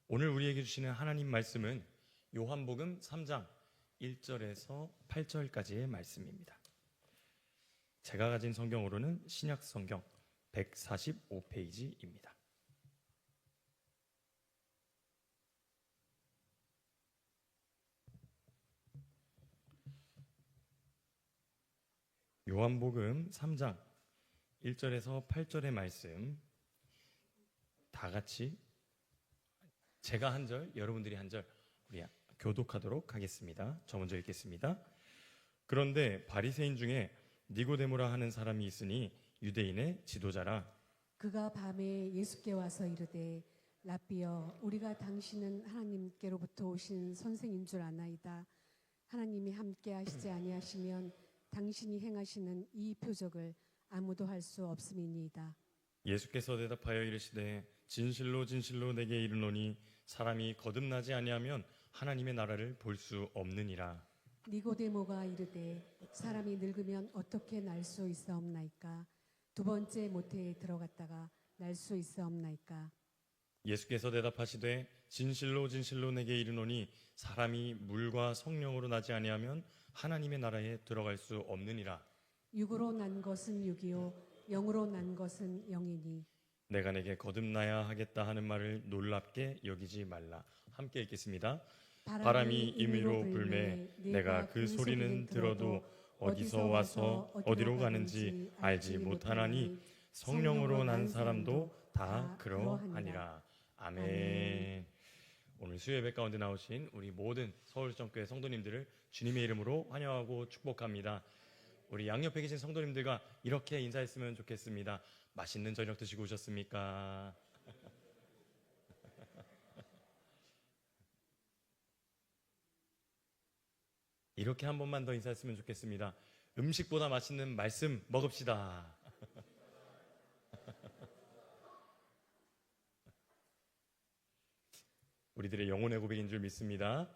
오늘 우리에게 주시는 하나님 말씀은 요한복음 3장 1절에서 8절까지의 말씀입니다. 제가 가진 성경으로는 신약 성경 145페이지입니다. 요한복음 3장 1절에서 8절의 말씀 다 같이 제가 한 절, 여러분들이 한 절 우리 교독하도록 하겠습니다. 저 먼저 읽겠습니다. 그런데 바리새인 중에 니고데모라 하는 사람이 있으니 유대인의 지도자라. 그가 밤에 예수께 와서 이르되 랍비여, 우리가 당신은 하나님께로부터 오신 선생인 줄 아나이다. 하나님이 함께 하시지 아니하시면 당신이 행하시는 이 표적을 아무도 할 수 없음이니이다. 예수께서 대답하여 이르시되 진실로 진실로 내게 이르노니 사람이 거듭나지 아니하면 하나님의 나라를 볼 수 없느니라. 니고데모가 이르되 사람이 늙으면 어떻게 날 수 있사옵나이까? 두 번째 모태에 들어갔다가 날 수 있사옵나이까? 예수께서 대답하시되 진실로 진실로 내게 이르노니 사람이 물과 성령으로 나지 아니하면 하나님의 나라에 들어갈 수 없느니라. 육으로 난 것은 육이요 영으로 난 것은 영이니. 내가 내게 거듭나야 하겠다 하는 말을 놀랍게 여기지 말라. 함께 읽겠습니다. 바람이 임의로 불매 내가 그 소리는 들어도 어디서 와서 어디로 가는지 알지 못하나니 성령으로 난 사람도 다 그러하니라. 아멘. 오늘 수요예배 가운데 나오신 우리 모든 서울정교회 성도님들을 주님의 이름으로 환영하고 축복합니다. 우리 양옆에 계신 성도님들과 이렇게 인사했으면 좋겠습니다. 맛있는 저녁 드시고 오셨습니까? 이렇게 한 번만 더 인사했으면 좋겠습니다. 음식보다 맛있는 말씀 먹읍시다. 우리들의 영혼의 고백인 줄 믿습니다.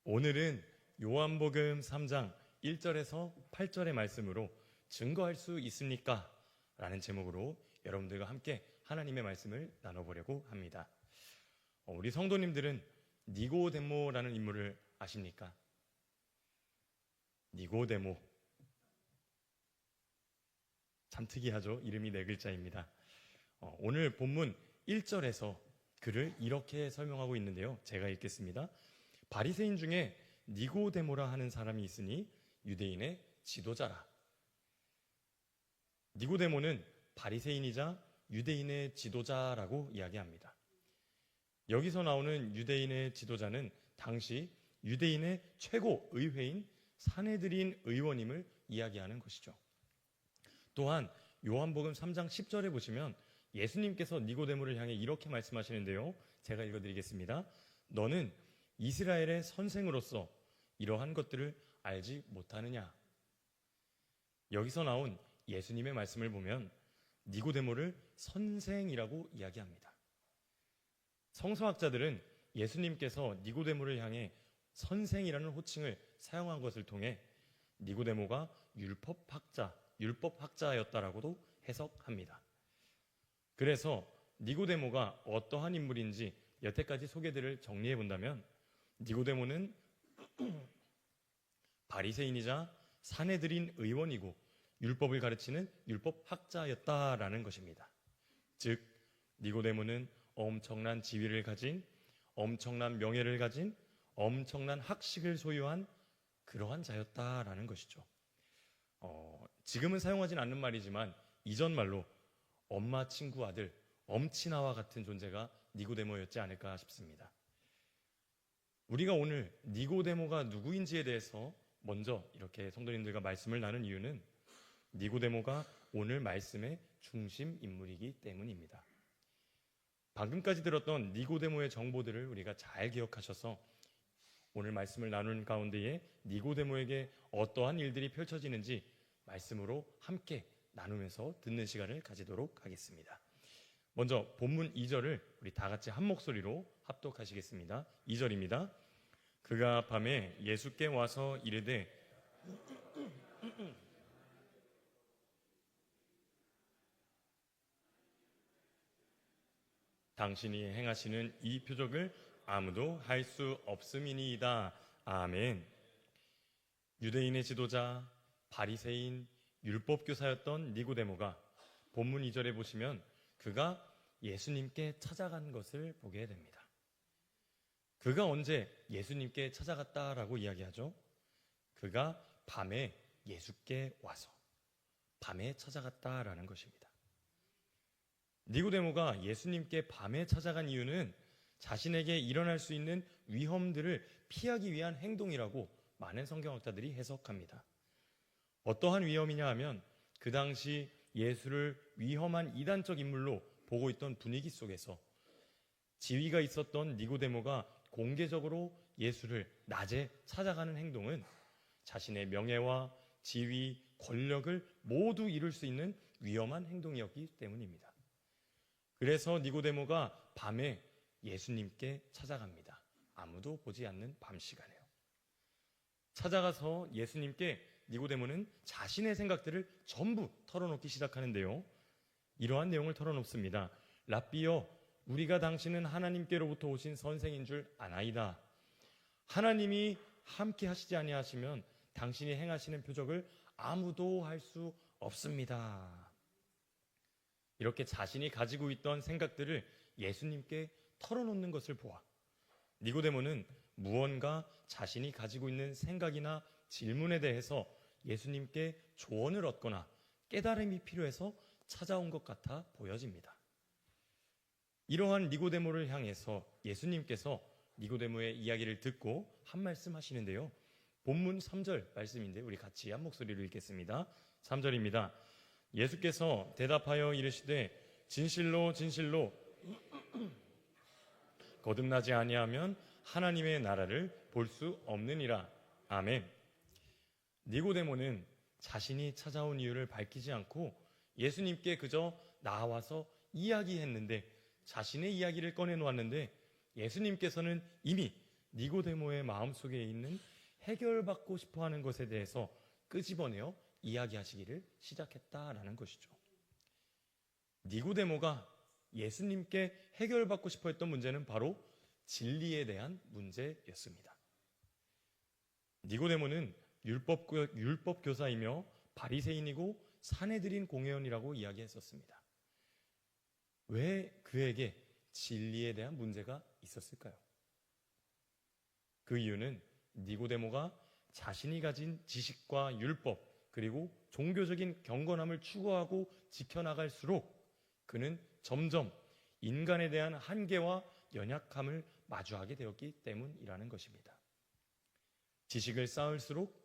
오늘은 요한복음 3장 1절에서 8절의 말씀으로 증거할 수 있습니까? 라는 제목으로 여러분들과 함께 하나님의 말씀을 나눠보려고 합니다. 우리 성도님들은 니고데모라는 인물을 아십니까? 니고데모. 참 특이하죠? 이름이 4글자입니다. 오늘 본문 1절에서 그를 이렇게 설명하고 있는데요. 제가 읽겠습니다. 바리새인 중에 니고데모라 하는 사람이 있으니 유대인의 지도자라. 니고데모는 바리새인이자 유대인의 지도자라고 이야기합니다. 여기서 나오는 유대인의 지도자는 당시 유대인의 최고 의회인 산헤드린 의원임을 이야기하는 것이죠. 또한 요한복음 3장 10절에 보시면 예수님께서 니고데모를 향해 이렇게 말씀하시는데요. 제가 읽어드리겠습니다. 너는 이스라엘의 선생으로서 이러한 것들을 알지 못하느냐? 여기서 나온 예수님의 말씀을 보면 니고데모를 선생이라고 이야기합니다. 성서학자들은 예수님께서 니고데모를 향해 선생이라는 호칭을 사용한 것을 통해 니고데모가 율법학자였다라고도 해석합니다. 그래서 니고데모가 어떠한 인물인지 여태까지 소개들을 정리해 본다면 니고데모는 바리새인이자 산헤드린 의원이고 율법을 가르치는 율법학자였다라는 것입니다. 즉 니고데모는 엄청난 지위를 가진, 엄청난 명예를 가진, 엄청난 학식을 소유한 그러한 자였다라는 것이죠. 지금은 사용하진 않는 말이지만 이전 말로 엄마 친구 아들, 엄친아와 같은 존재가 니고데모였지 않을까 싶습니다. 우리가 오늘 니고데모가 누구인지에 대해서 먼저 이렇게 성도님들과 말씀을 나눈 이유는 니고데모가 오늘 말씀의 중심 인물이기 때문입니다. 방금까지 들었던 니고데모의 정보들을 우리가 잘 기억하셔서 오늘 말씀을 나눈 가운데에 니고데모에게 어떠한 일들이 펼쳐지는지 말씀으로 함께 나누면서 듣는 시간을 가지도록 하겠습니다. 먼저 본문 2절을 우리 다 같이 한 목소리로 합독하시겠습니다. 2절입니다. 그가 밤에 예수께 와서 이르되 당신이 행하시는 이 표적을 아무도 할 수 없음이니이다. 아멘. 유대인의 지도자, 바리새인, 율법교사였던 니고데모가 본문 2절에 보시면 그가 예수님께 찾아간 것을 보게 됩니다. 그가 언제 예수님께 찾아갔다라고 이야기하죠? 그가 밤에 예수께 와서 밤에 찾아갔다라는 것입니다. 니고데모가 예수님께 밤에 찾아간 이유는 자신에게 일어날 수 있는 위험들을 피하기 위한 행동이라고 많은 성경학자들이 해석합니다. 어떠한 위험이냐 하면 그 당시 예수를 위험한 이단적 인물로 보고 있던 분위기 속에서 지위가 있었던 니고데모가 공개적으로 예수를 낮에 찾아가는 행동은 자신의 명예와 지위, 권력을 모두 이룰 수 있는 위험한 행동이었기 때문입니다. 그래서 니고데모가 밤에 예수님께 찾아갑니다. 아무도 보지 않는 밤 시간에요. 찾아가서 예수님께 니고데모는 자신의 생각들을 전부 털어놓기 시작하는데요. 이러한 내용을 털어놓습니다. 랍비여, 우리가 당신은 하나님께로부터 오신 선생인 줄 아나이다. 하나님이 함께 하시지 아니하시면 당신이 행하시는 표적을 아무도 할 수 없습니다. 이렇게 자신이 가지고 있던 생각들을 예수님께 털어놓는 것을 보아 니고데모는 무언가 자신이 가지고 있는 생각이나 질문에 대해서 예수님께 조언을 얻거나 깨달음이 필요해서 찾아온 것 같아 보여집니다. 이러한 니고데모를 향해서 예수님께서 니고데모의 이야기를 듣고 한 말씀 하시는데요. 본문 3절 말씀인데 우리 같이 한 목소리로 읽겠습니다. 3절입니다. 예수께서 대답하여 이르시되 진실로 진실로 거듭나지 아니하면 하나님의 나라를 볼 수 없느니라. 아멘. 니고데모는 자신이 찾아온 이유를 밝히지 않고 예수님께 그저 나와서 이야기했는데 자신의 이야기를 꺼내놓았는데 예수님께서는 이미 니고데모의 마음속에 있는 해결받고 싶어하는 것에 대해서 끄집어내어 이야기하시기를 시작했다라는 것이죠. 니고데모가 예수님께 해결받고 싶어했던 문제는 바로 진리에 대한 문제였습니다. 니고데모는 율법교사이며 바리새인이고 사내들인 공회원이라고 이야기했었습니다. 왜 그에게 진리에 대한 문제가 있었을까요? 그 이유는 니고데모가 자신이 가진 지식과 율법 그리고 종교적인 경건함을 추구하고 지켜나갈수록 그는 점점 인간에 대한 한계와 연약함을 마주하게 되었기 때문이라는 것입니다. 지식을 쌓을수록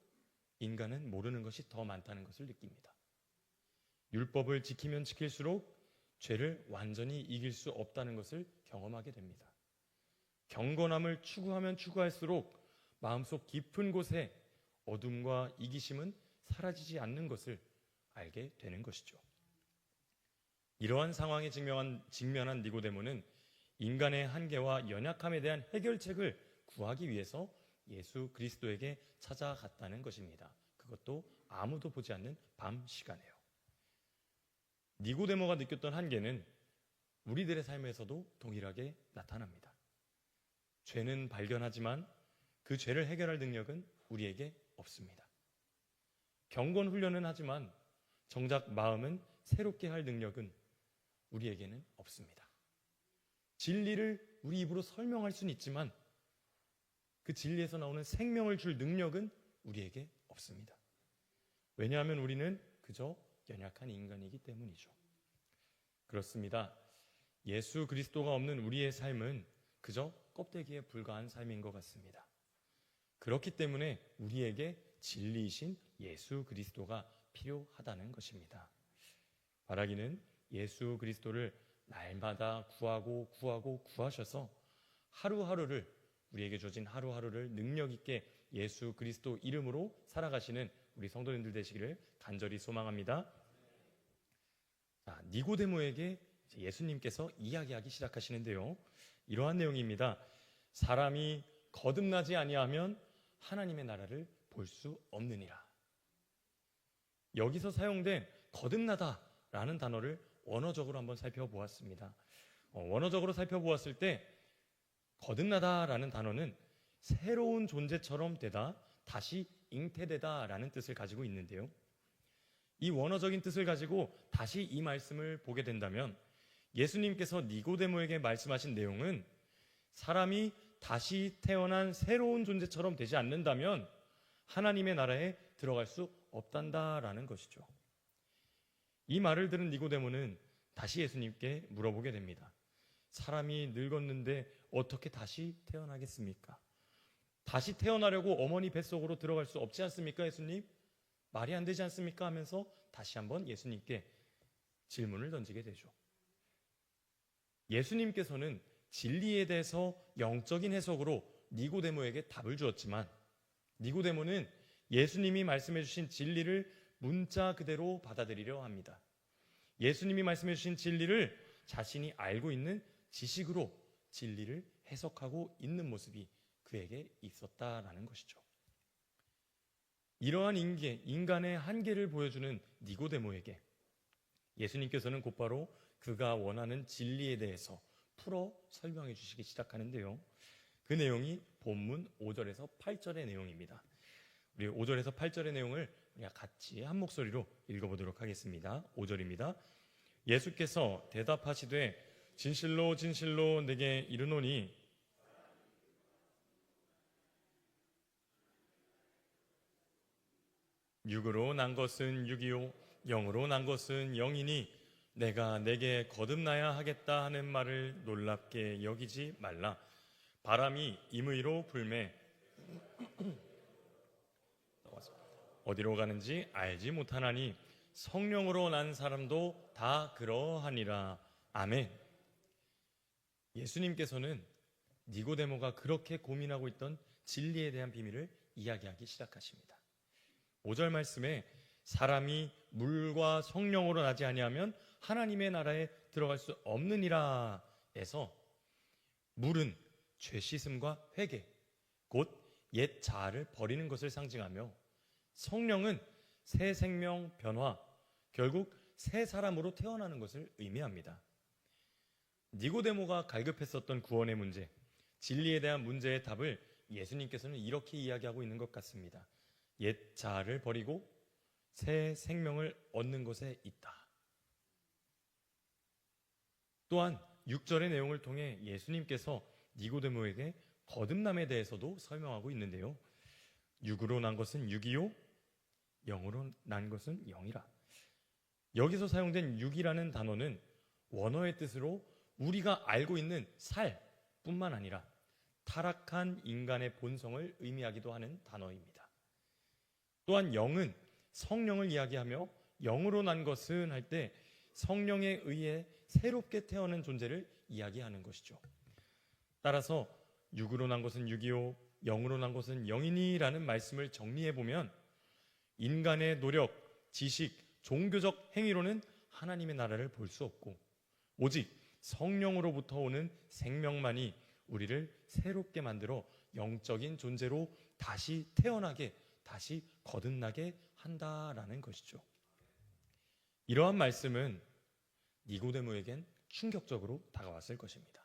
인간은 모르는 것이 더 많다는 것을 느낍니다. 율법을 지키면 지킬수록 죄를 완전히 이길 수 없다는 것을 경험하게 됩니다. 경건함을 추구하면 추구할수록 마음속 깊은 곳에 어둠과 이기심은 사라지지 않는 것을 알게 되는 것이죠. 이러한 상황에 직면한 니고데모는 인간의 한계와 연약함에 대한 해결책을 구하기 위해서 예수 그리스도에게 찾아갔다는 것입니다. 그것도 아무도 보지 않는 밤 시간에요. 니고데모가 느꼈던 한계는 우리들의 삶에서도 동일하게 나타납니다. 죄는 발견하지만 그 죄를 해결할 능력은 우리에게 없습니다. 경건 훈련은 하지만 정작 마음은 새롭게 할 능력은 우리에게는 없습니다. 진리를 우리 입으로 설명할 수는 있지만 그 진리에서 나오는 생명을 줄 능력은 우리에게 없습니다. 왜냐하면 우리는 그저 연약한 인간이기 때문이죠. 그렇습니다. 예수 그리스도가 없는 우리의 삶은 그저 껍데기에 불과한 삶인 것 같습니다. 그렇기 때문에 우리에게 진리이신 예수 그리스도가 필요하다는 것입니다. 바라기는 예수 그리스도를 날마다 구하셔서 하루하루를 우리에게 주어진 하루하루를 능력 있게 예수 그리스도 이름으로 살아가시는 우리 성도님들 되시기를 간절히 소망합니다. 자, 니고데모에게 예수님께서 이야기하기 시작하시는데요. 이러한 내용입니다. 사람이 거듭나지 아니하면 하나님의 나라를 볼 수 없느니라. 여기서 사용된 거듭나다라는 단어를 원어적으로 한번 살펴보았습니다. 원어적으로 살펴보았을 때 거듭나다라는 단어는 새로운 존재처럼 되다, 다시 잉태되다라는 뜻을 가지고 있는데요. 이 원어적인 뜻을 가지고 다시 이 말씀을 보게 된다면 예수님께서 니고데모에게 말씀하신 내용은 사람이 다시 태어난 새로운 존재처럼 되지 않는다면 하나님의 나라에 들어갈 수 없단다라는 것이죠. 이 말을 들은 니고데모는 다시 예수님께 물어보게 됩니다. 사람이 늙었는데 어떻게 다시 태어나겠습니까? 다시 태어나려고 어머니 뱃속으로 들어갈 수 없지 않습니까, 예수님? 말이 안 되지 않습니까? 하면서 다시 한번 예수님께 질문을 던지게 되죠. 예수님께서는 진리에 대해서 영적인 해석으로 니고데모에게 답을 주었지만 니고데모는 예수님이 말씀해 주신 진리를 문자 그대로 받아들이려 합니다. 예수님이 말씀해 주신 진리를 자신이 알고 있는 지식으로 진리를 해석하고 있는 모습이 그에게 있었다라는 것이죠. 이러한 인간의 한계를 보여주는 니고데모에게 예수님께서는 곧바로 그가 원하는 진리에 대해서 풀어 설명해 주시기 시작하는데요. 그 내용이 본문 5절에서 8절의 내용입니다. 우리 5절에서 8절의 내용을 우리가 같이 한 목소리로 읽어보도록 하겠습니다. 5절입니다. 예수께서 대답하시되 진실로 진실로 내게 이르노니 육으로 난 것은 육이요 영으로 난 것은 영이니 내가 내게 거듭나야 하겠다 하는 말을 놀랍게 여기지 말라. 바람이 임의로 불매 어디로 가는지 알지 못하나니 성령으로 난 사람도 다 그러하니라. 아멘. 예수님께서는 니고데모가 그렇게 고민하고 있던 진리에 대한 비밀을 이야기하기 시작하십니다. 5절 말씀에 사람이 물과 성령으로 나지 아니하면 하나님의 나라에 들어갈 수 없느니라 에서 물은 죄 씻음과 회개, 곧 옛 자아를 버리는 것을 상징하며 성령은 새 생명 변화, 결국 새 사람으로 태어나는 것을 의미합니다. 니고데모가 갈급했었던 구원의 문제, 진리에 대한 문제의 답을 예수님께서는 이렇게 이야기하고 있는 것 같습니다. 옛 자아를 버리고 새 생명을 얻는 것에 있다. 또한 6절의 내용을 통해 예수님께서 니고데모에게 거듭남에 대해서도 설명하고 있는데요. 육으로 난 것은 육이요 영으로 난 것은 영이라. 여기서 사용된 육이라는 단어는 원어의 뜻으로 우리가 알고 있는 살뿐만 아니라 타락한 인간의 본성을 의미하기도 하는 단어입니다. 또한 영은 성령을 이야기하며 영으로 난 것은 할 때 성령에 의해 새롭게 태어난 존재를 이야기하는 것이죠. 따라서 육으로 난 것은 육이요 영으로 난 것은 영이니라는 말씀을 정리해보면 인간의 노력, 지식, 종교적 행위로는 하나님의 나라를 볼 수 없고 오직 성령으로부터 오는 생명만이 우리를 새롭게 만들어 영적인 존재로 다시 태어나게, 다시 거듭나게 한다라는 것이죠. 이러한 말씀은 니고데모에겐 충격적으로 다가왔을 것입니다.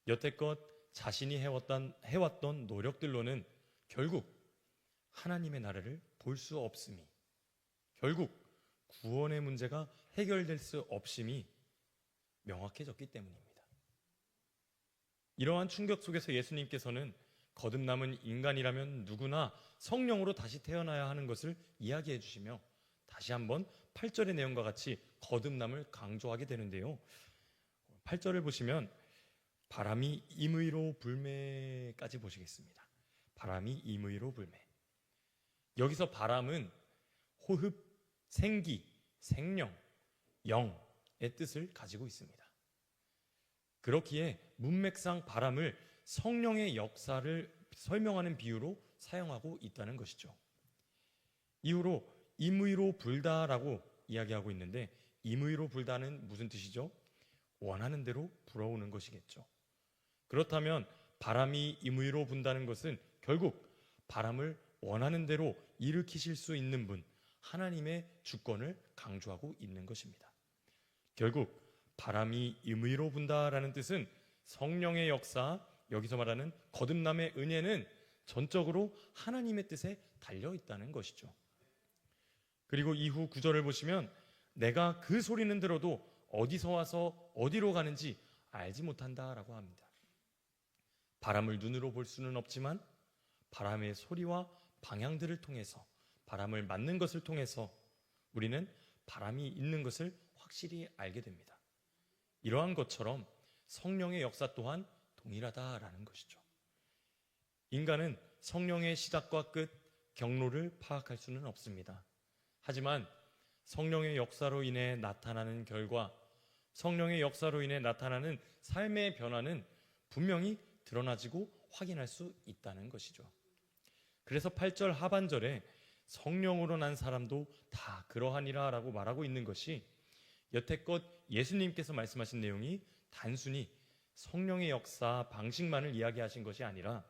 여태껏 자신이 해왔던 노력들로는 결국 하나님의 나라를 볼 수 없음이, 결국 구원의 문제가 해결될 수 없음이 명확해졌기 때문입니다. 이러한 충격 속에서 예수님께서는 거듭남은 인간이라면 누구나 성령으로 다시 태어나야 하는 것을 이야기해 주시며 다시 한번 8절의 내용과 같이 거듭남을 강조하게 되는데요. 8절을 보시면 바람이 임의로 불매까지 보시겠습니다. 바람이 임의로 불매. 여기서 바람은 호흡, 생기, 생명, 영의 뜻을 가지고 있습니다. 그렇기에 문맥상 바람을 성령의 역사를 설명하는 비유로 사용하고 있다는 것이죠. 이후로 임의로 불다라고 이야기하고 있는데 임의로 불다는 무슨 뜻이죠? 원하는 대로 불어오는 것이겠죠. 그렇다면 바람이 임의로 분다는 것은 결국 바람을 원하는 대로 일으키실 수 있는 분, 하나님의 주권을 강조하고 있는 것입니다. 결국 바람이 임의로 분다라는 뜻은 성령의 역사, 여기서 말하는 거듭남의 은혜는 전적으로 하나님의 뜻에 달려 있다는 것이죠. 그리고 이후 9절을 보시면 내가 그 소리는 들어도 어디서 와서 어디로 가는지 알지 못한다라고 합니다. 바람을 눈으로 볼 수는 없지만 바람의 소리와 방향들을 통해서, 바람을 맞는 것을 통해서 우리는 바람이 있는 것을 확실히 알게 됩니다. 이러한 것처럼 성령의 역사 또한 동일하다라는 것이죠. 인간은 성령의 시작과 끝, 경로를 파악할 수는 없습니다. 하지만 성령의 역사로 인해 나타나는 결과, 성령의 역사로 인해 나타나는 삶의 변화는 분명히 드러나지고 확인할 수 있다는 것이죠. 그래서 8절 하반절에 성령으로 난 사람도 다 그러하니라 라고 말하고 있는 것이 여태껏 예수님께서 말씀하신 내용이 단순히 성령의 역사 방식만을 이야기하신 것이 아니라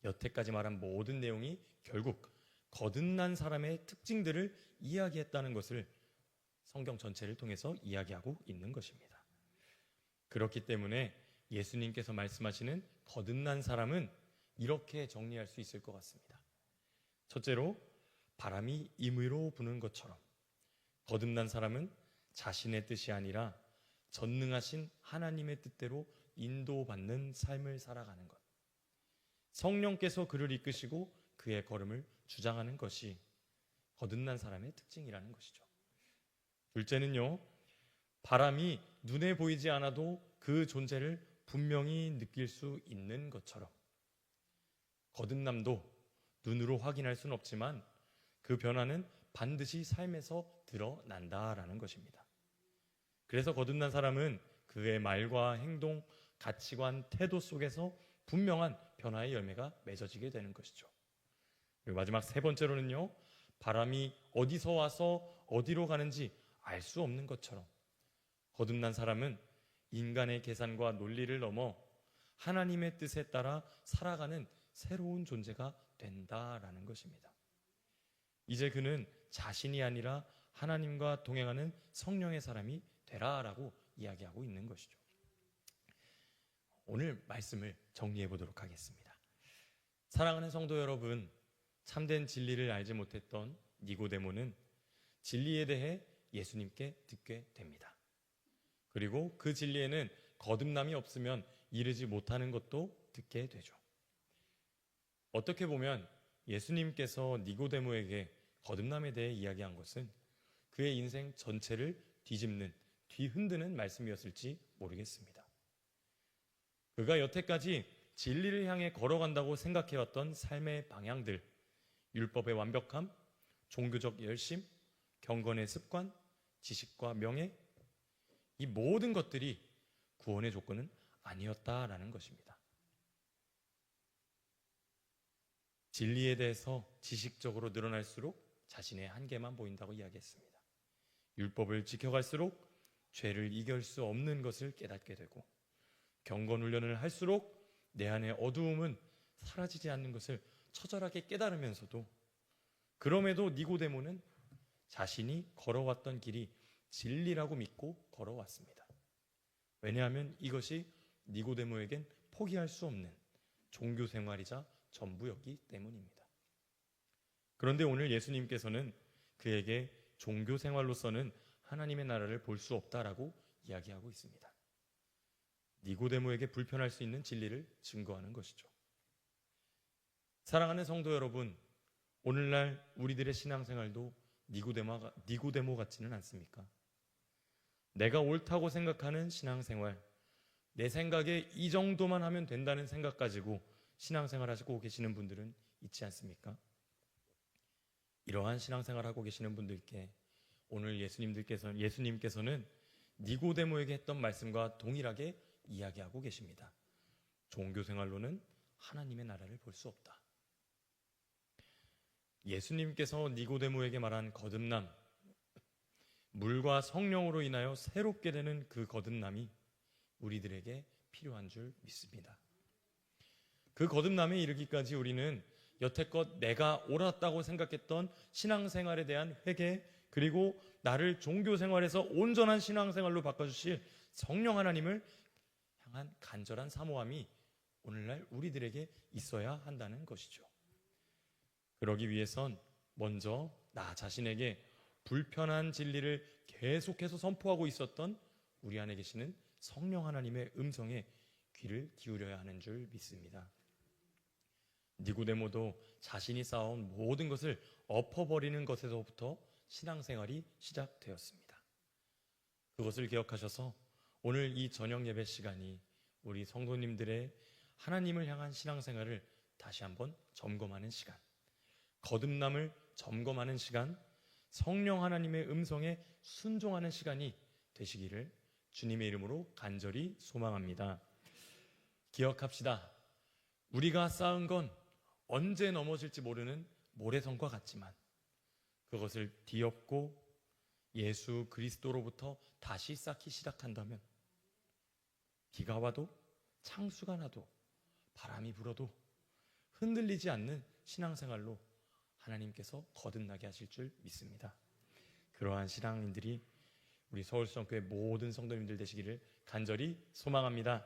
여태까지 말한 모든 내용이 결국 거듭난 사람의 특징들을 이야기했다는 것을 성경 전체를 통해서 이야기하고 있는 것입니다. 그렇기 때문에 예수님께서 말씀하시는 거듭난 사람은 이렇게 정리할 수 있을 것 같습니다. 첫째로, 바람이 임의로 부는 것처럼 거듭난 사람은 자신의 뜻이 아니라 전능하신 하나님의 뜻대로 인도받는 삶을 살아가는 것, 성령께서 그를 이끄시고 그의 걸음을 주장하는 것이 거듭난 사람의 특징이라는 것이죠. 둘째는요, 바람이 눈에 보이지 않아도 그 존재를 분명히 느낄 수 있는 것처럼 거듭남도 눈으로 확인할 수는 없지만 그 변화는 반드시 삶에서 드러난다라는 것입니다. 그래서 거듭난 사람은 그의 말과 행동, 가치관, 태도 속에서 분명한 변화의 열매가 맺어지게 되는 것이죠. 그리고 마지막 세 번째로는요, 바람이 어디서 와서 어디로 가는지 알 수 없는 것처럼 거듭난 사람은 인간의 계산과 논리를 넘어 하나님의 뜻에 따라 살아가는 새로운 존재가 된다라는 것입니다. 이제 그는 자신이 아니라 하나님과 동행하는 성령의 사람이 되라라고 이야기하고 있는 것이죠. 오늘 말씀을 정리해 보도록 하겠습니다. 사랑하는 성도 여러분, 참된 진리를 알지 못했던 니고데모는 진리에 대해 예수님께 듣게 됩니다. 그리고 그 진리에는 거듭남이 없으면 이르지 못하는 것도 듣게 되죠. 어떻게 보면 예수님께서 니고데모에게 거듭남에 대해 이야기한 것은 그의 인생 전체를 뒤집는, 뒤흔드는 말씀이었을지 모르겠습니다. 그가 여태까지 진리를 향해 걸어간다고 생각해왔던 삶의 방향들, 율법의 완벽함, 종교적 열심, 경건의 습관, 지식과 명예, 이 모든 것들이 구원의 조건은 아니었다라는 것입니다. 진리에 대해서 지식적으로 늘어날수록 자신의 한계만 보인다고 이야기했습니다. 율법을 지켜갈수록 죄를 이길 수 없는 것을 깨닫게 되고, 경건 훈련을 할수록 내 안의 어두움은 사라지지 않는 것을 처절하게 깨달으면서도, 그럼에도 니고데모는 자신이 걸어왔던 길이 진리라고 믿고 걸어왔습니다. 왜냐하면 이것이 니고데모에겐 포기할 수 없는 종교 생활이자 전부였기 때문입니다. 그런데 오늘 예수님께서는 그에게 종교 생활로서는 하나님의 나라를 볼 수 없다라고 이야기하고 있습니다. 니고데모에게 불편할 수 있는 진리를 증거하는 것이죠. 사랑하는 성도 여러분, 오늘날 우리들의 신앙생활도 니고데모 같지는 않습니까? 내가 옳다고 생각하는 신앙생활, 내 생각에 이 정도만 하면 된다는 생각 가지고 신앙생활 하시고 계시는 분들은 있지 않습니까? 이러한 신앙생활 하고 계시는 분들께 오늘 예수님께서는 니고데모에게 했던 말씀과 동일하게 이야기하고 계십니다. 종교생활로는 하나님의 나라를 볼 수 없다. 예수님께서 니고데모에게 말한 거듭남, 물과 성령으로 인하여 새롭게 되는 그 거듭남이 우리들에게 필요한 줄 믿습니다. 그 거듭남에 이르기까지 우리는 여태껏 내가 옳았다고 생각했던 신앙생활에 대한 회개, 그리고 나를 종교 생활에서 온전한 신앙생활로 바꿔주실 성령 하나님을 향한 간절한 사모함이 오늘날 우리들에게 있어야 한다는 것이죠. 그러기 위해선 먼저 나 자신에게 불편한 진리를 계속해서 선포하고 있었던 우리 안에 계시는 성령 하나님의 음성에 귀를 기울여야 하는 줄 믿습니다. 니고데모도 자신이 쌓아온 모든 것을 엎어버리는 것에서부터 신앙생활이 시작되었습니다. 그것을 기억하셔서 오늘 이 저녁 예배 시간이 우리 성도님들의 하나님을 향한 신앙생활을 다시 한번 점검하는 시간, 거듭남을 점검하는 시간, 성령 하나님의 음성에 순종하는 시간이 되시기를 주님의 이름으로 간절히 소망합니다. 기억합시다. 우리가 쌓은 건 언제 넘어질지 모르는 모래성과 같지만 그것을 뒤엎고 예수 그리스도로부터 다시 쌓기 시작한다면 비가 와도 창수가 나도 바람이 불어도 흔들리지 않는 신앙생활로 하나님께서 거듭나게 하실 줄 믿습니다. 그러한 신앙인들이 우리 서울수성교회 모든 성도님들 되시기를 간절히 소망합니다.